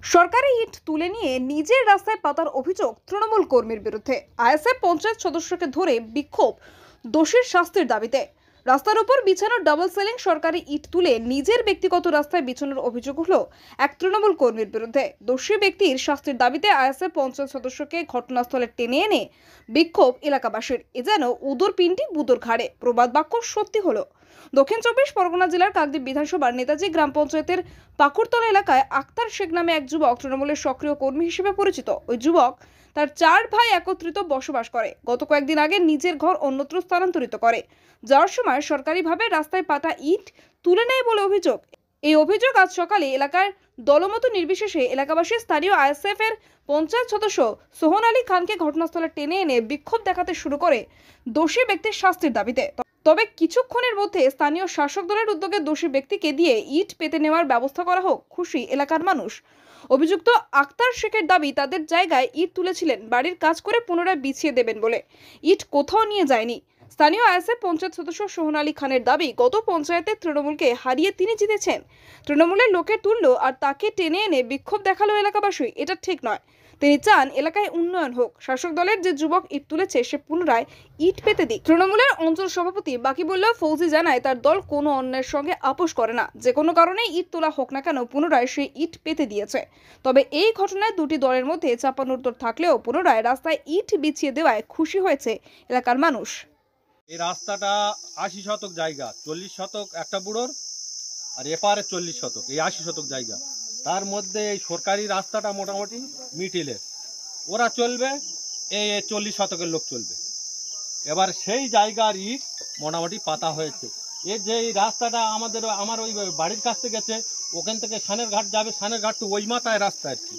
সরকারি ইট তুলে নিয়ে নিজের রাস্তায় পাতার অভিযোগ তৃণমূল কর্মীর বিরুদ্ধে। আইএসএফ পঞ্চায়েত সদস্যকে ধরে বিক্ষোভ, দোষীর শাস্তির দাবিতে। রাস্তার উপর বিছানো ডাবল সেলিং সরকারি ইট তুলে নিজের ব্যক্তিগত রাস্তায় বিছানোর অভিযোগ হলো এক তৃণমূল কর্মীর বিরুদ্ধে। দোষী ব্যক্তির শাস্তির দাবিতে আইএসএফ পঞ্চায়েত সদস্যকে ঘটনাস্থলে টেনে এনে বিক্ষোভ এলাকাবাসীর। এ যেন উদর পিণ্ডি বুদর ঘাড়ে, প্রবাদ বাক্য সত্যি হলো। দক্ষিণ চব্বিশ পরগনা জেলার কাকদ্বীপ বিধানসভার নেতাজি গ্রাম পঞ্চায়েতের পাকুড়তলা এলাকায় আক্তার শেখ নামে এক যুবক তৃণমূলের সক্রিয় কর্মী হিসেবে পরিচিত। ওই যুবক তার 4 ভাই একত্রিত বসবাস করে। গত কয়েকদিন আগে নিজের ঘর অন্যত্র স্থানান্তরিত করে। যাওয়ার সময় সরকারিভাবে রাস্তায় পাতা ইট তুলে নেয় বলে অভিযোগ। এই অভিযোগ আজ সকালে এলাকার দলমত নির্বিশেষে এলাকাবাসী স্থানীয় আইএসএফ এর পঞ্চায়েত সদস্য সোহন আলী খানকে ঘটনাস্থলে টেনে এনে বিক্ষোভ দেখাতে শুরু করে দোষী ব্যক্তির শাস্তির দাবিতে। তবে কিছুক্ষণের মধ্যে স্থানীয় শাসক দলের উদ্যোগে দোষী ব্যক্তিকে দিয়ে ইট পেতে নেওয়ার ব্যবস্থা করা হোক, খুশি এলাকার মানুষ। অভিযুক্ত আক্তার শেখের দাবি, তাদের জায়গায় ইট তুলেছিলেন বাড়ির কাজ করে পুনরায় বিছিয়ে দেবেন বলে। ইট কোথাও নিয়ে যায়নি। স্থানীয় আইএসএফ পঞ্চায়েত সদস্য সোহন আলী খানের দাবি, গত পঞ্চায়েতে তৃণমূলকে হারিয়ে তিনি জিতেছেন। তৃণমূলের লোকের তুলল আর তাকে টেনে এনে বিক্ষোভ দেখালো এলাকাবাসী। এটা ঠিক নয়। তিনি চান এলাকায় উন্নয়ন হোক। শাসক দলের যে যুবক ইট তুলেছে সে পুনরায় ইট পেতে দিক। তৃণমূলের অঞ্চল সভাপতি বাকিবুল্লাহ ফৌজি জানায়, তার দল কোনো অন্যায়ের সঙ্গে আপোষ করে না। যে কোনো কারণে ইট তোলা হোক না কেন, পুনরায় সে ইট পেতে দিয়েছে। তবে এই ঘটনায় দুটি দলের মধ্যে চাপানোত্তর থাকলেও পুনরায় রাস্তায় ইট বিছিয়ে দেওয়ায় খুশি হয়েছে এলাকার মানুষ। এই রাস্তাটা 80 শতক জায়গা, 40 শতক একটা বুড়োর, আর এপারে 40 শতক, এই 80 শতক জায়গা। তার মধ্যে এই সরকারি রাস্তাটা মোটামুটি মিডিলের, ওরা চলবে, এই 40 শতকের লোক চলবে। এবার সেই জায়গার ইট মোটামুটি পাতা হয়েছে। এর যে এই রাস্তাটা আমার ওই বাড়ির কাছ থেকে গেছে, ওখান থেকে সানের ঘাট যাবে, সানের ঘাট তো ওই মাথায় রাস্তা আর কি,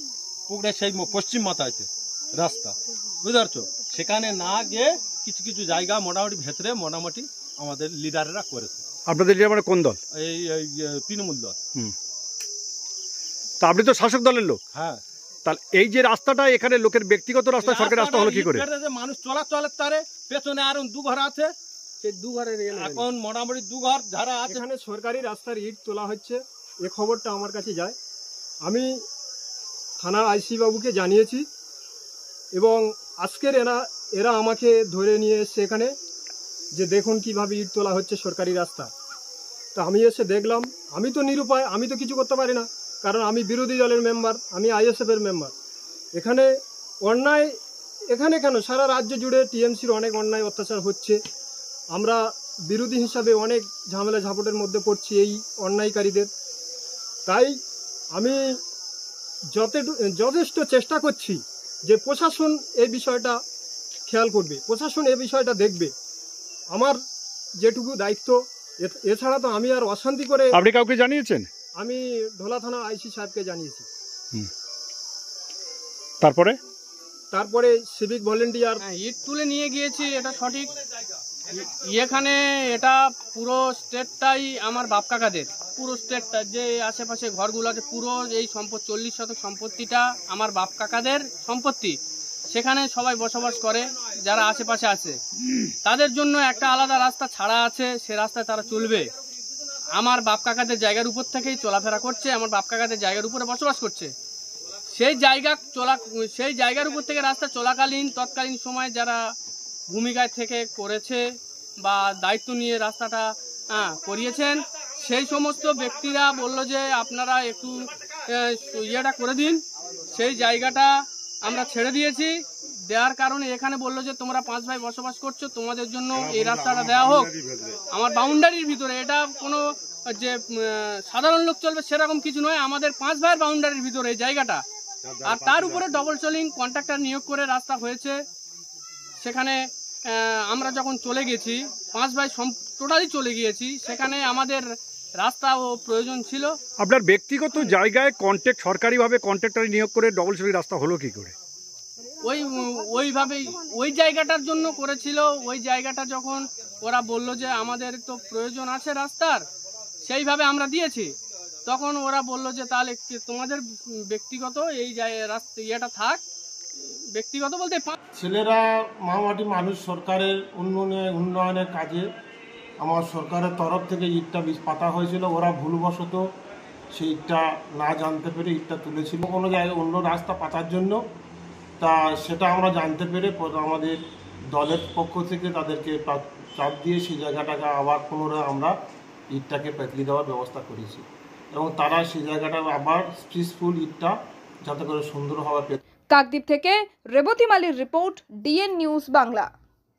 পুকুরে সেই পশ্চিম মাথায় রাস্তা, বুঝতে পারছো? সেখানে না গিয়ে কিছু কিছু জায়গা মোটামুটি ভেতরে মোটামুটি আমাদের লিডাররা করেছে। আপনাদের লিডার মানে কোন দল? এই তৃণমূল দল। তা আপনি তো শাসক দলের লোক। হ্যাঁ। তাহলে এই যে রাস্তাটা এখানে লোকের ব্যক্তিগত রাস্তা, সরকারি রাস্তা হলো কি করে? মানুষ চলাচলের তারে পেছনে আরো 2 ঘর আছে, সেই 2 ঘরের এখন মোটামুটি 2 ঘর যারা আছে। এখানে সরকারি রাস্তার ইট তোলা হচ্ছে, এই খবরটা আমার কাছে যায়। আমি থানার আইসি বাবুকে জানিয়েছি এবং আজকের এরা আমাকে ধরে নিয়ে এসছে এখানে, যে দেখুন কিভাবে ইট তোলা হচ্ছে সরকারি রাস্তা। তা আমি এসে দেখলাম। আমি তো নিরুপায়, আমি তো কিছু করতে পারি না, কারণ আমি বিরোধী দলের মেম্বার, আমি আইএসএফ এর মেম্বার। এখানে অন্যায়, এখানে কেন সারা রাজ্য জুড়ে টিএমসির অনেক অন্যায় অত্যাচার হচ্ছে। আমরা বিরোধী হিসাবে অনেক ঝামেলা ঝাপটের মধ্যে পড়ছি এই অন্যায়কারীদের। তাই আমি যথেষ্ট চেষ্টা করছি যে প্রশাসন এই বিষয়টা খেয়াল করবে, প্রশাসন এই বিষয়টা দেখবে। আমার যেটুকু দায়িত্ব, এছাড়া তো আমি আর অশান্তি করে। আপনি কাউকে জানিয়েছেন? আমি ঢোলা থানা আইসি সাহেবকে জানিয়েছি। তারপরে সিভিক ভলেন্টিয়ার ইট তুলে নিয়ে গিয়েছি, এটা সঠিক। এখানে এটা পুরো স্টেটটাই আমার বাপ কাকাদের, পুরো স্টেটটা যে আশেপাশে ঘরগুলো আছে, পুরো এই 40 শতক সম্পত্তিটা আমার বাপ কাকাদের সম্পত্তি। সেখানে সবাই বসবাস করে, যারা আশেপাশে আছে তাদের জন্য একটা আলাদা রাস্তা ছাড়া আছে, সে রাস্তায় তারা চলবে। আমার বাপ কাকাদের জায়গার উপর থেকেই চলাফেরা করছে, আমার বাপ কাকাদের জায়গার উপরে বসবাস করছে। সেই জায়গার উপর থেকে রাস্তা চলাকালীন তৎকালীন সময় যারা ভূমিকায় থেকে করেছে বা দায়িত্ব নিয়ে রাস্তাটা করিয়েছেন, সেই সমস্ত ব্যক্তিরা বলল যে আপনারা একটু ইয়েটা করে দিন। সেই জায়গাটা আমরা ছেড়ে দিয়েছি। দেওয়ার কারণে এখানে বললো যে তোমরা 5 ভাই বসবাস করছো, তোমাদের জন্য এই রাস্তাটা দেওয়া হোক আমার বাউন্ডারির ভিতরে। এটা কোনো যে সাধারণ লোক চলবে সেরকম কিছু নয়, আমাদের 5 ভাইয়ের বাউন্ডারির ভিতরে এই জায়গাটা। আর তার উপরে ডবল সোলিং কন্ট্রাক্টর নিয়োগ করে রাস্তা হয়েছে। সেখানে আমরা যখন চলে গেছি, 5 ভাই টোটালি চলে গিয়েছি, সেখানে আমাদের রাস্তা ও প্রয়োজন ছিল। আপনার ব্যক্তিগত জায়গায় সরকারিভাবে কন্ট্রাক্টর নিয়োগ করে ডবল সোলিং রাস্তা হলো কি করে? ওইভাবেই ওই জায়গাটার জন্য করেছিল। ওই জায়গাটা যখন ওরা বলল যে আমাদের তো প্রয়োজন আছে রাস্তার, সেইভাবে আমরা দিয়েছি। তখন ওরা বলল যে তাহলে তোমাদের ব্যক্তিগত এই রাস্তা ইয়েটা থাক। ব্যক্তিগত বলতে ছেলেরা মামাটি মানুষ সরকারের উন্নয়নের কাজে আমার সরকারের তরফ থেকে ইটটা পাতা হয়েছিল। ওরা ভুলবশত সেই ইটটা না জানতে পেরে ইটটা তুলেছিল কোনো জায়গায় অন্য রাস্তা পাতার জন্য। তা সেটা আমরা জানতে পেরে আমাদের দলের পক্ষ থেকে তাদেরকে চাপ দিয়ে সেই জায়গাটাকে আবার পুনরায় আমরা ইটটাকে পেতলি দেওয়ার ব্যবস্থা করেছি এবং তারা সেই জায়গাটা আবার পিসফুল ইটটা যাতে করে সুন্দরভাবে কাকদ্বীপ থেকে রেবতী মালির রিপোর্ট, ডিএন নিউজ বাংলা।